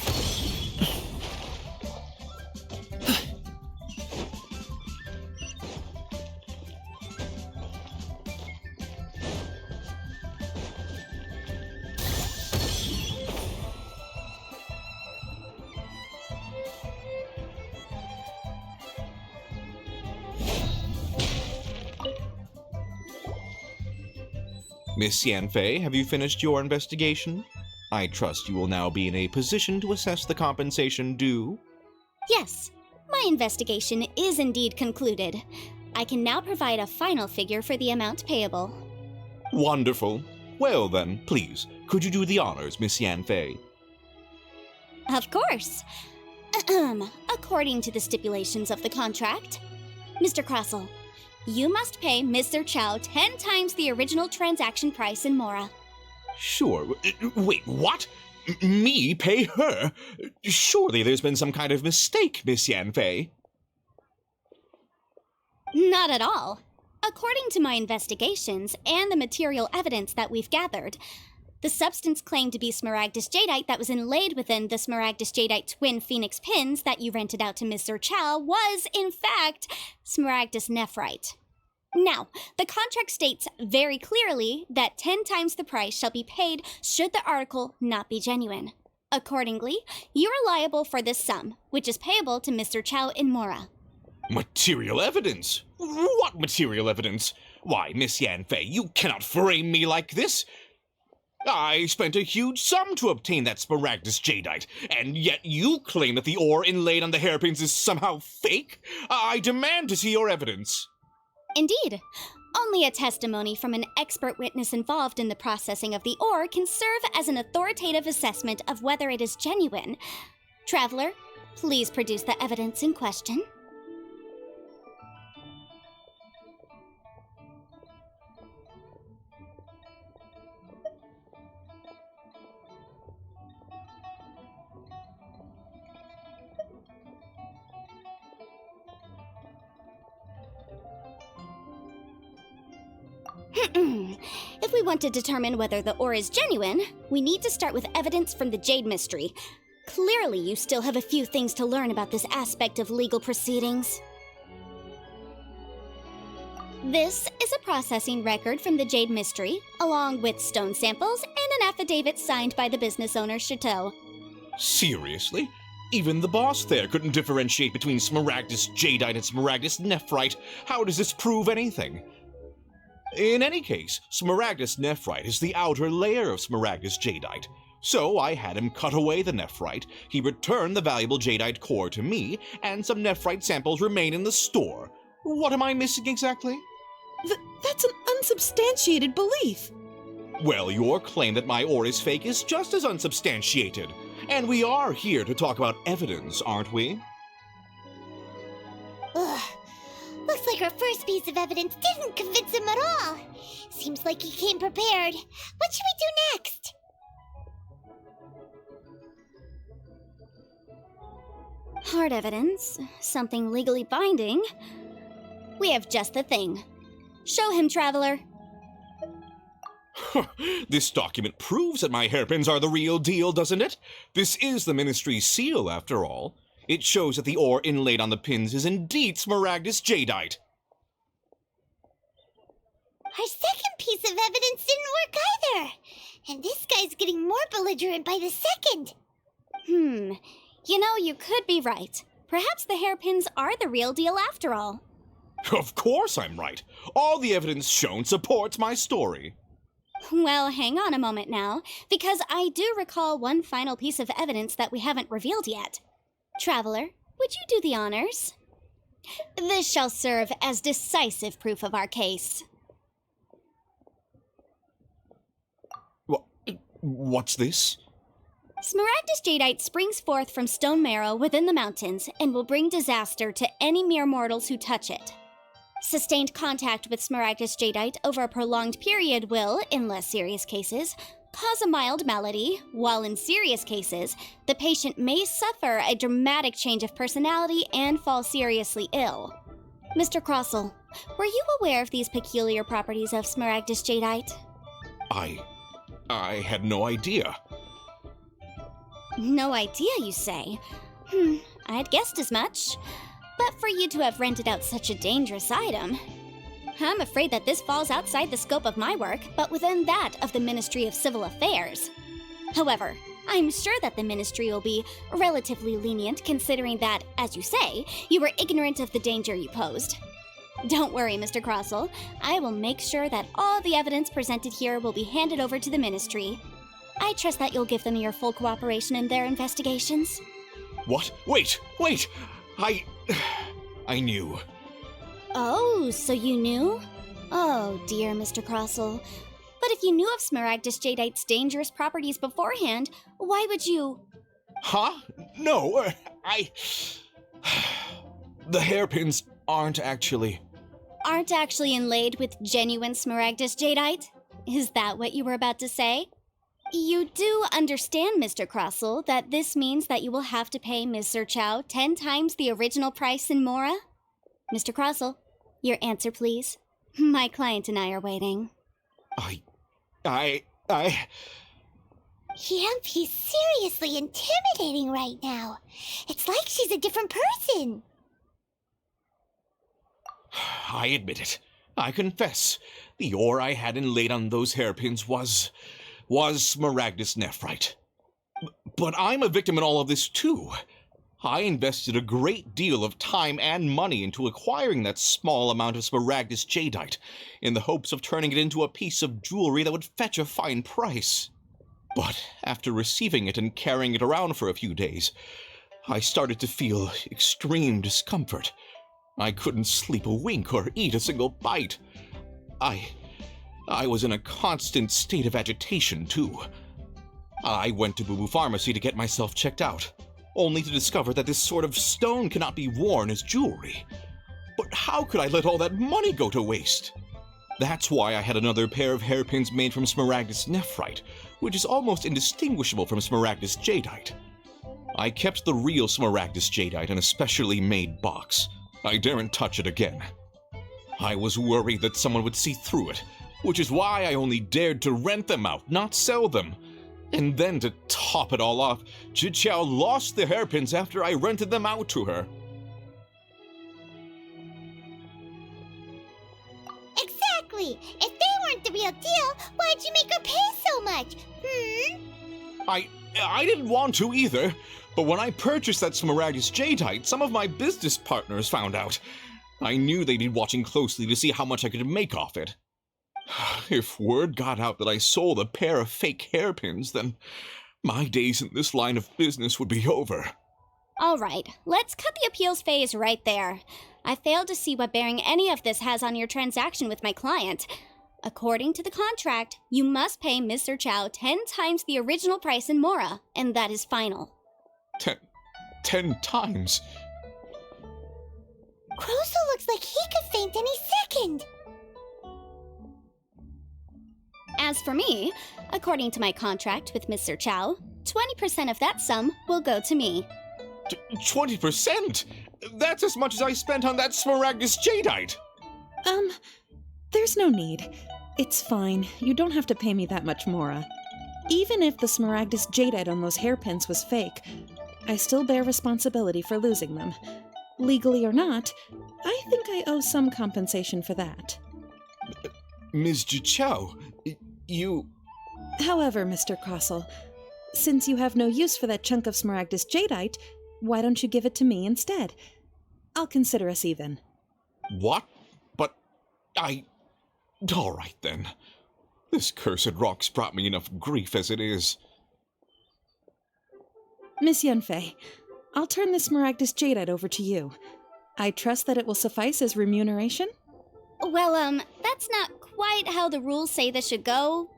Miss Yanfei, have you finished your investigation? I trust you will now be in a position to assess the compensation due. Yes, my investigation is indeed concluded. I can now provide a final figure for the amount payable. Wonderful. Well then, please, could you do the honors, Miss Yanfei? Of course. According to the stipulations of the contract, Mr. Krosl, you must pay Ms. Zhiqiao 10 times the original transaction price in Mora. Sure. Wait, what? Me pay her? Surely there's been some kind of mistake, Miss Yanfei. Not at all. According to my investigations and the material evidence that we've gathered, the substance claimed to be Smaragdus jadeite that was inlaid within the Smaragdus jadeite twin phoenix pins that you rented out to Ms. Zhiqiao was, in fact, Smaragdus Nefrite. Now, the contract states very clearly that 10 times the price shall be paid should the article not be genuine. Accordingly, you are liable for this sum, which is payable to Ms. Zhiqiao in Mora. Material evidence? What material evidence? Why, Miss Yanfei, you cannot frame me like this. I spent a huge sum to obtain that Smaragdus jadeite, and yet you claim that the ore inlaid on the hairpins is somehow fake? I demand to see your evidence. Indeed. Only a testimony from an expert witness involved in the processing of the ore can serve as an authoritative assessment of whether it is genuine. Traveler, please produce the evidence in question. If we want to determine whether the ore is genuine, we need to start with evidence from the Jade Mystery. Clearly, you still have a few things to learn about this aspect of legal proceedings. This is a processing record from the Jade Mystery, along with stone samples and an affidavit signed by the business owner, Shitou. Seriously? Even the boss there couldn't differentiate between Smaragdus Jadeite and Smaragdus Nefrite. How does this prove anything? In any case, Smaragdus Nefrite is the outer layer of Smaragdus Jadeite. So I had him cut away the Nefrite, he returned the valuable Jadeite core to me, and some Nefrite samples remain in the store. What am I missing exactly? That's an unsubstantiated belief. Well, your claim that my ore is fake is just as unsubstantiated. And we are here to talk about evidence, aren't we? Ugh. Looks like our first piece of evidence didn't convince him at all. Seems like he came prepared. What should we do next? Hard evidence, something legally binding. We have just the thing. Show him, Traveler. This document proves that my hairpins are the real deal, doesn't it? This is the Ministry's seal, after all. It shows that the ore inlaid on the pins is indeed Smaragdus Jadeite. Our second piece of evidence didn't work either. And this guy's getting more belligerent by the second. You know, you could be right. Perhaps the hairpins are the real deal after all. Of course I'm right. All the evidence shown supports my story. Well, hang on a moment now, because I do recall one final piece of evidence that we haven't revealed yet. Traveler, would you do the honors? This shall serve as decisive proof of our case. What's this? Smaragdus Jadeite springs forth from stone marrow within the mountains and will bring disaster to any mere mortals who touch it. Sustained contact with Smaragdus Jadeite over a prolonged period will, in less serious cases, cause a mild malady, while in serious cases, the patient may suffer a dramatic change of personality and fall seriously ill. Mr. Krosl, were you aware of these peculiar properties of Smaragdus Jadeite? I had no idea. No idea, you say? I'd guessed as much. But for you to have rented out such a dangerous item, I'm afraid that this falls outside the scope of my work, but within that of the Ministry of Civil Affairs. However, I'm sure that the Ministry will be relatively lenient considering that, as you say, you were ignorant of the danger you posed. Don't worry, Mr. Krosl. I will make sure that all the evidence presented here will be handed over to the Ministry. I trust that you'll give them your full cooperation in their investigations. What? Wait! I knew. Oh, so you knew? Oh, dear Mr. Krosl. But if you knew of Smaragdus Jadeite's dangerous properties beforehand, why would you... Huh? No, The hairpins aren't actually inlaid with genuine Smaragdus Jadeite? Is that what you were about to say? You do understand, Mr. Krosl, that this means that you will have to pay Ms. Zhiqiao 10 times the original price in Mora? Mr. Krosl, your answer, please. My client and I are waiting. Yep, he's seriously intimidating right now. It's like she's a different person. I admit it. I confess. The ore I had inlaid on those hairpins was Smaragdus Nefrite. But I'm a victim in all of this too. I invested a great deal of time and money into acquiring that small amount of Smaragdus Jadeite, in the hopes of turning it into a piece of jewelry that would fetch a fine price. But after receiving it and carrying it around for a few days, I started to feel extreme discomfort. I couldn't sleep a wink or eat a single bite. I was in a constant state of agitation, too. I went to Boo Boo Pharmacy to get myself checked out, only to discover that this sort of stone cannot be worn as jewelry. But how could I let all that money go to waste? That's why I had another pair of hairpins made from Smaragdus Nefrite, which is almost indistinguishable from Smaragdus Jadeite. I kept the real Smaragdus Jadeite in a specially made box. I daren't touch it again. I was worried that someone would see through it, which is why I only dared to rent them out, not sell them. And then to top it all off, Zhiqiao lost the hairpins after I rented them out to her. Exactly! If they weren't the real deal, why'd you make her pay so much? I didn't want to either, but when I purchased that Smaragdus jadeite, some of my business partners found out. I knew they'd be watching closely to see how much I could make off it. If word got out that I sold a pair of fake hairpins, then my days in this line of business would be over. All right, let's cut the appeals phase right there. I failed to see what bearing any of this has on your transaction with my client. According to the contract, you must pay Mr. Chow 10 times the original price in Mora, and that is final. 10 times? Krosl looks like he could faint any second. As for me, according to my contract with Mr. Chow, 20% of that sum will go to me. 20%? That's as much as I spent on that Smaragdus jadeite! There's no need. It's fine. You don't have to pay me that much, Mora. Even if the Smaragdus jadeite on those hairpins was fake, I still bear responsibility for losing them. Legally or not, I think I owe some compensation for that. Ms. Zhiqiao, you... However, Mr. Krosl, since you have no use for that chunk of Smaragdus jadeite, why don't you give it to me instead? I'll consider us even. What? But all right, then. This cursed rock's brought me enough grief as it is. Miss Yunfei, I'll turn this Smaragdus jadeite over to you. I trust that it will suffice as remuneration? Well, that's not quite how the rules say this should go.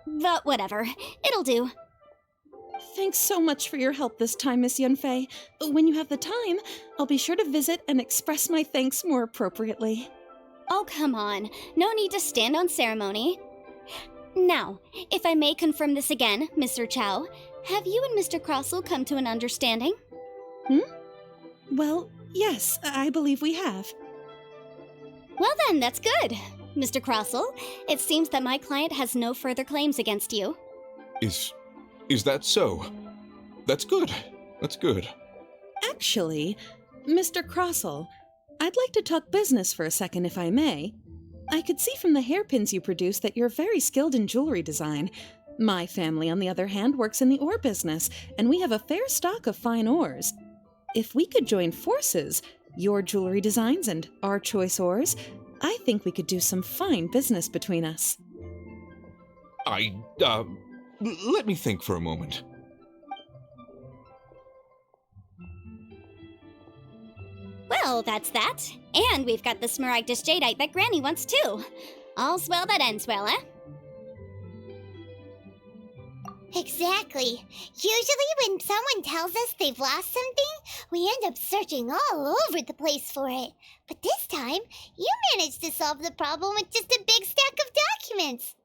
But whatever. It'll do. Thanks so much for your help this time, Miss Yunfei. When you have the time, I'll be sure to visit and express my thanks more appropriately. Oh, come on. No need to stand on ceremony. Now, if I may confirm this again, Mr. Chow, have you and Mr. Krosl come to an understanding? Well, yes, I believe we have. Well then, that's good. Mr. Krosl, it seems that my client has no further claims against you. Is that so? That's good. That's good. Actually, Mr. Krosl, I'd like to talk business for a second, if I may. I could see from the hairpins you produce that you're very skilled in jewelry design. My family, on the other hand, works in the ore business, and we have a fair stock of fine ores. If we could join forces, your jewelry designs and our choice ores, I think we could do some fine business between us. Let me think for a moment. Well, that's that. And we've got the Smaragdus jadeite that Granny wants too. All's well that ends well, eh? Exactly. Usually when someone tells us they've lost something, we end up searching all over the place for it. But this time, you managed to solve the problem with just a big stack of documents.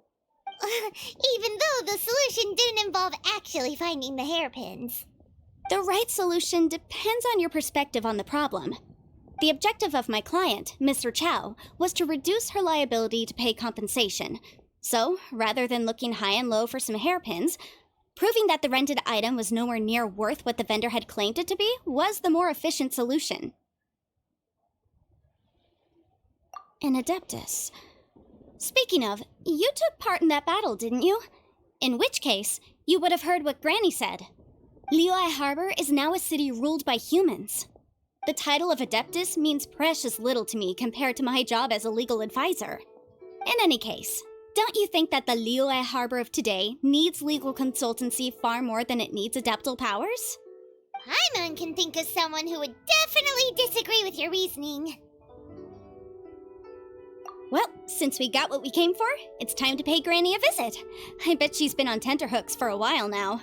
Even though the solution didn't involve actually finding the hairpins. The right solution depends on your perspective on the problem. The objective of my client, Mr. Chow, was to reduce her liability to pay compensation. So, rather than looking high and low for some hairpins, proving that the rented item was nowhere near worth what the vendor had claimed it to be was the more efficient solution. An Adeptus. Speaking of, you took part in that battle, didn't you? In which case, you would have heard what Granny said. Liyue Harbor is now a city ruled by humans. The title of Adeptus means precious little to me compared to my job as a legal advisor. In any case, don't you think that the Liyue Harbor of today needs legal consultancy far more than it needs adeptal powers? Paimon can think of someone who would definitely disagree with your reasoning. Well, since we got what we came for, it's time to pay Granny a visit. I bet she's been on tenterhooks for a while now.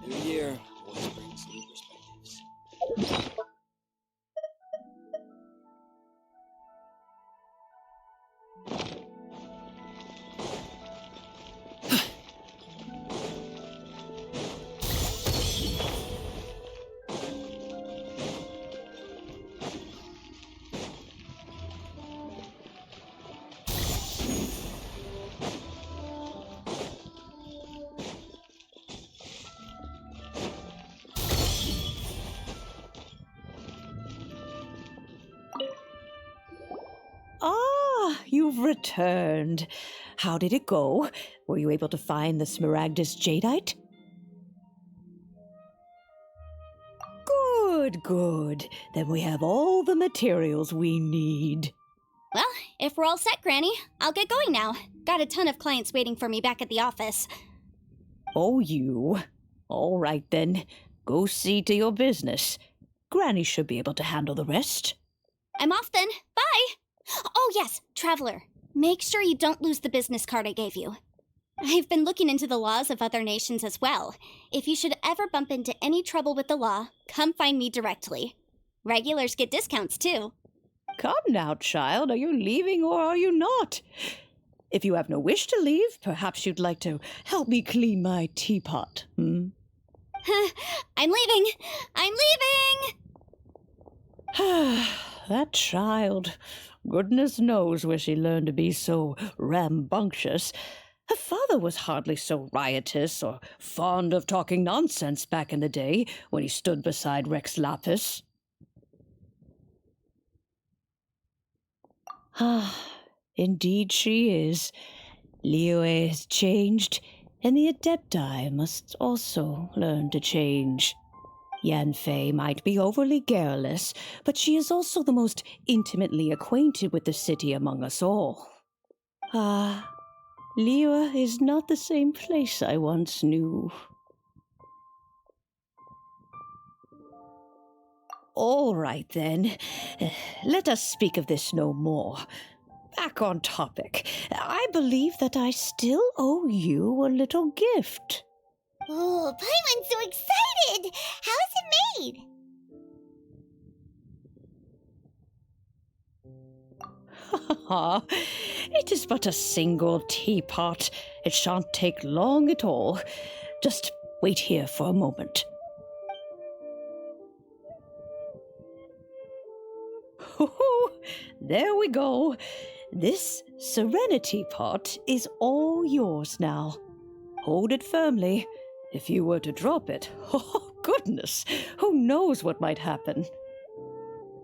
New year always brings new perspectives. Ah, you've returned. How did it go? Were you able to find the Smaragdus jadeite? Good, good. Then we have all the materials we need. Well, if we're all set, Granny, I'll get going now. Got a ton of clients waiting for me back at the office. Oh, you. All right, then. Go see to your business. Granny should be able to handle the rest. I'm off then. Bye! Oh, yes, Traveler. Make sure you don't lose the business card I gave you. I've been looking into the laws of other nations as well. If you should ever bump into any trouble with the law, come find me directly. Regulars get discounts, too. Come now, child. Are you leaving or are you not? If you have no wish to leave, perhaps you'd like to help me clean my teapot, I'm leaving! I'm leaving! That child. Goodness knows where she learned to be so rambunctious. Her father was hardly so riotous or fond of talking nonsense back in the day when he stood beside Rex Lapis. Ah, indeed she is. Liyue has changed, and the Adepti must also learn to change. Yanfei might be overly garrulous, but she is also the most intimately acquainted with the city among us all. Ah, Liyue is not the same place I once knew. All right, then. Let us speak of this no more. Back on topic. I believe that I still owe you a little gift. Oh, Paimon's so excited! How is it made? It is but a single teapot. It shan't take long at all. Just wait here for a moment. There we go. This Serenity pot is all yours now. Hold it firmly. If you were to drop it, oh goodness, who knows what might happen.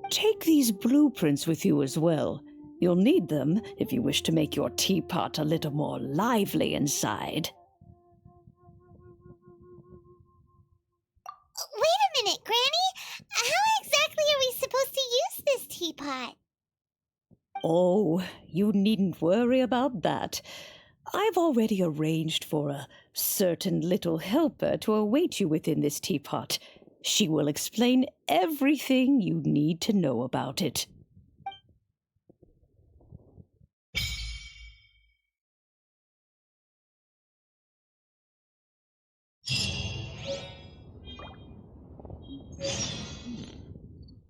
Take these blueprints with you as well. You'll need them if you wish to make your teapot a little more lively inside. Wait a minute, Granny! How exactly are we supposed to use this teapot? Oh, you needn't worry about that. I've already arranged for a certain little helper to await you within this teapot. She will explain everything you need to know about it.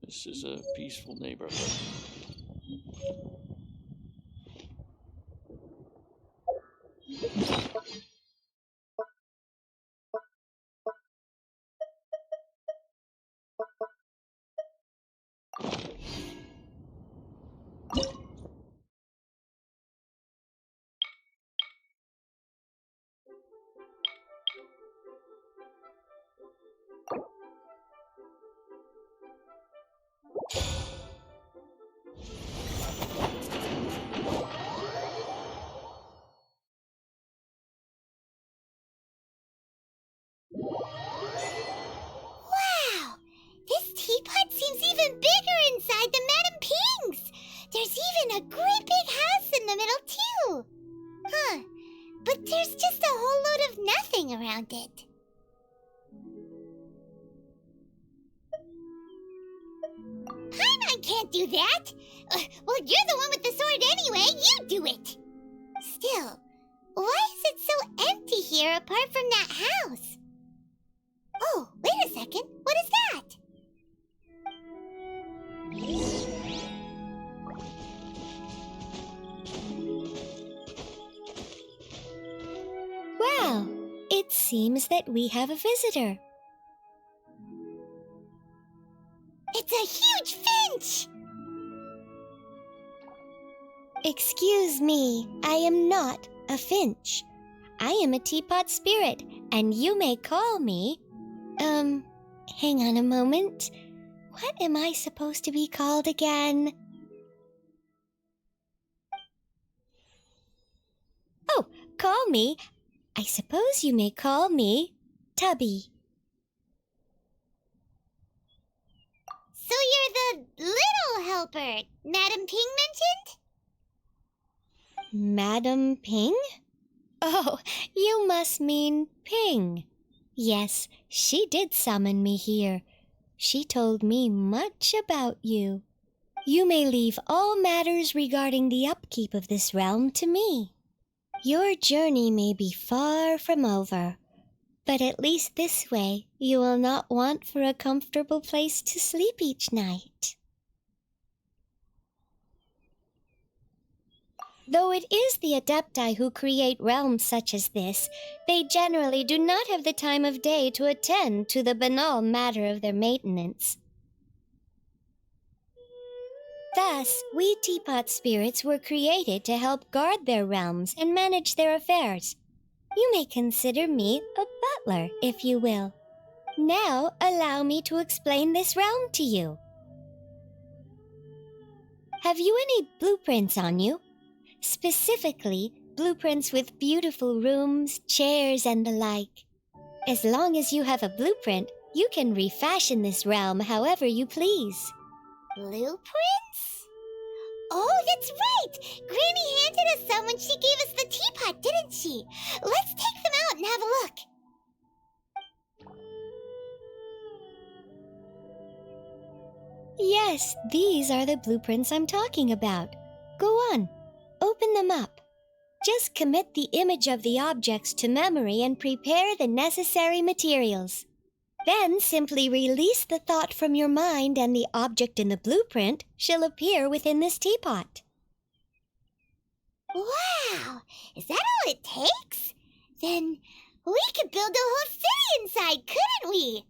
This is a peaceful neighborhood. Wow! This teapot seems even bigger inside than Madame Ping's! There's even a great big house in the middle, too! Huh. But there's just a whole load of nothing around it. Paimon can't do that! Well, you're the one with the sword anyway, you do it! Still, why is it so empty here apart from that house? Oh, wait a second. What is that? Well, it seems that we have a visitor. It's a huge finch! Excuse me, I am not a finch. I am a teapot spirit, and you may call me... hang on a moment. What am I supposed to be called again? call me, I suppose you may call me Tubby. So you're the little helper Madam Ping mentioned? Madam Ping? Oh, you must mean Ping. Yes, she did summon me here. She told me much about you. You may leave all matters regarding the upkeep of this realm to me. Your journey may be far from over, but at least this way you will not want for a comfortable place to sleep each night. Though it is the Adepti who create realms such as this, they generally do not have the time of day to attend to the banal matter of their maintenance. Thus, we teapot spirits were created to help guard their realms and manage their affairs. You may consider me a butler, if you will. Now, allow me to explain this realm to you. Have you any blueprints on you? Specifically, blueprints with beautiful rooms, chairs, and the like. As long as you have a blueprint, you can refashion this realm however you please. Blueprints? Oh, that's right! Granny handed us some when she gave us the teapot, didn't she? Let's take them out and have a look. Yes, these are the blueprints I'm talking about. Go on, open them up. Just commit the image of the objects to memory and prepare the necessary materials. Then simply release the thought from your mind and the object in the blueprint shall appear within this teapot. Wow! Is that all it takes? Then we could build a whole city inside, couldn't we?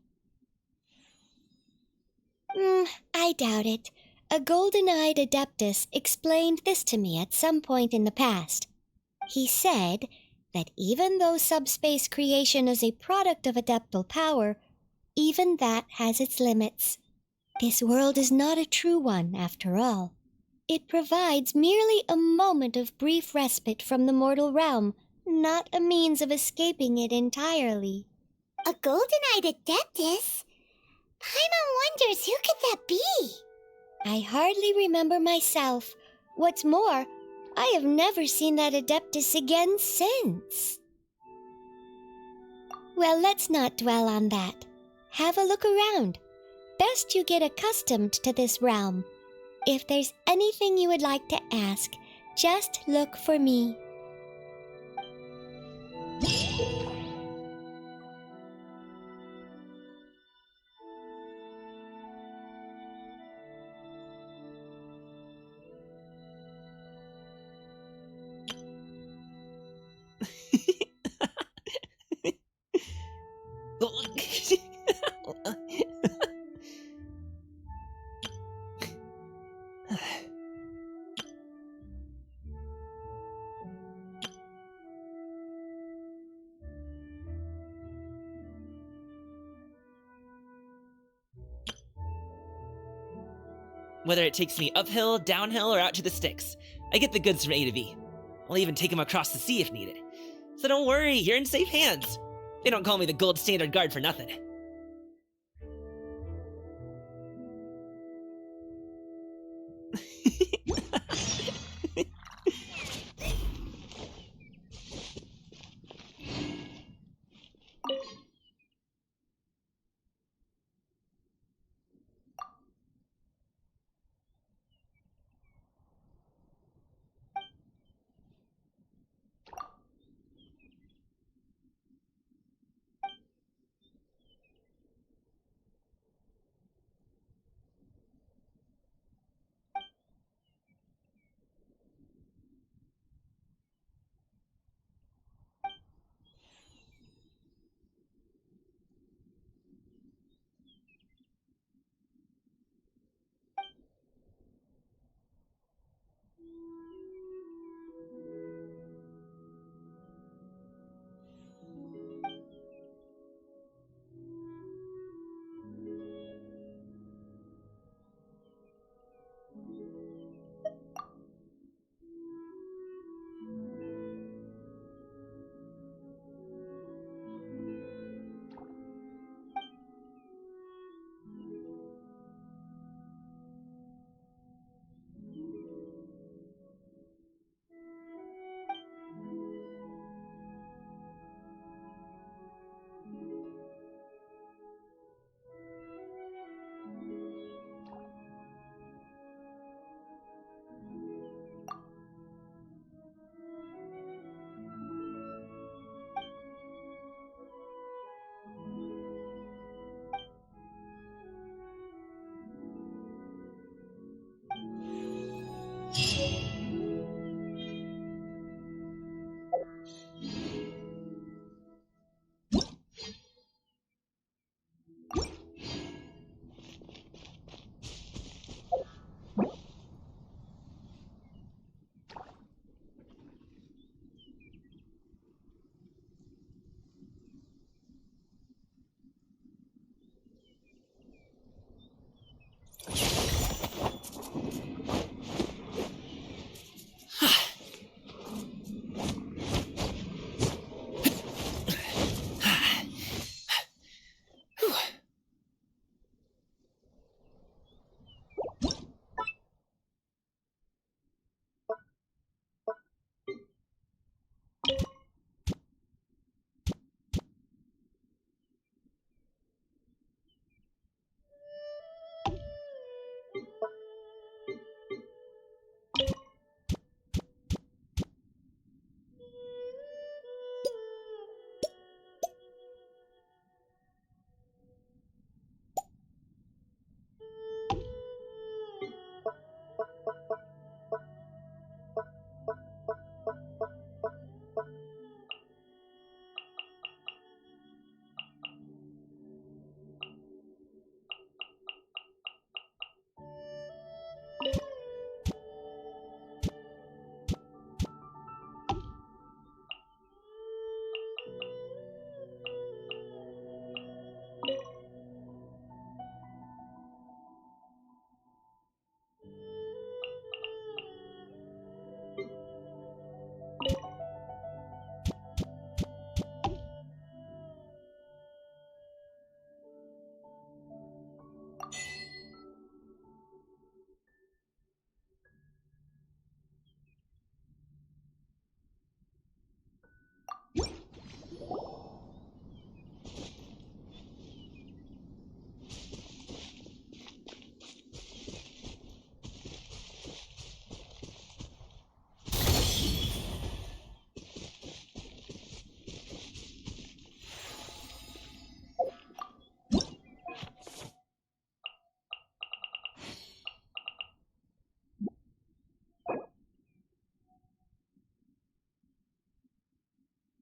I doubt it. A golden-eyed adeptus explained this to me at some point in the past. He said that even though subspace creation is a product of adeptal power, even that has its limits. This world is not a true one, after all. It provides merely a moment of brief respite from the mortal realm, not a means of escaping it entirely. A golden-eyed adeptus? Paimon wonders who could that be? I hardly remember myself. What's more, I have never seen that adeptus again since. Well, let's not dwell on that. Have a look around. Best you get accustomed to this realm. If there's anything you would like to ask, just look for me. Whether it takes me uphill, downhill, or out to the sticks, I get the goods from A to B. I'll even take them across the sea if needed. So don't worry, you're in safe hands. They don't call me the gold standard guard for nothing.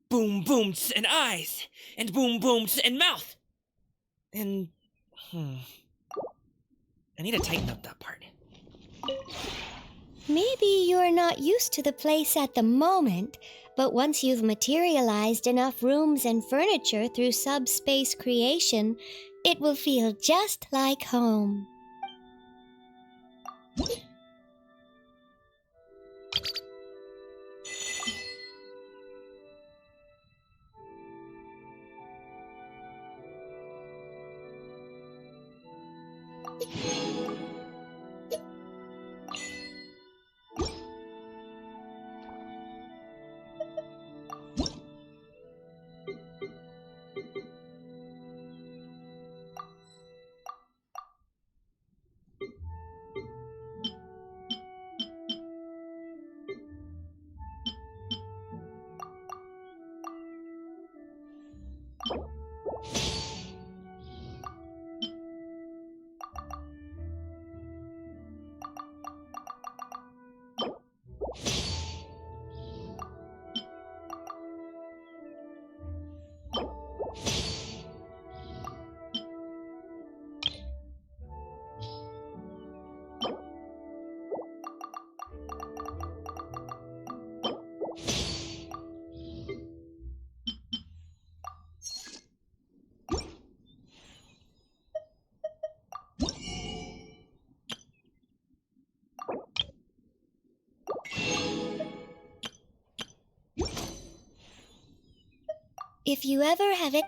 boom booms and eyes, and boom booms and mouth. And, I need to tighten up that part. Maybe you're not used to the place at the moment, but once you've materialized enough rooms and furniture through subspace creation, it will feel just like home. If you ever have it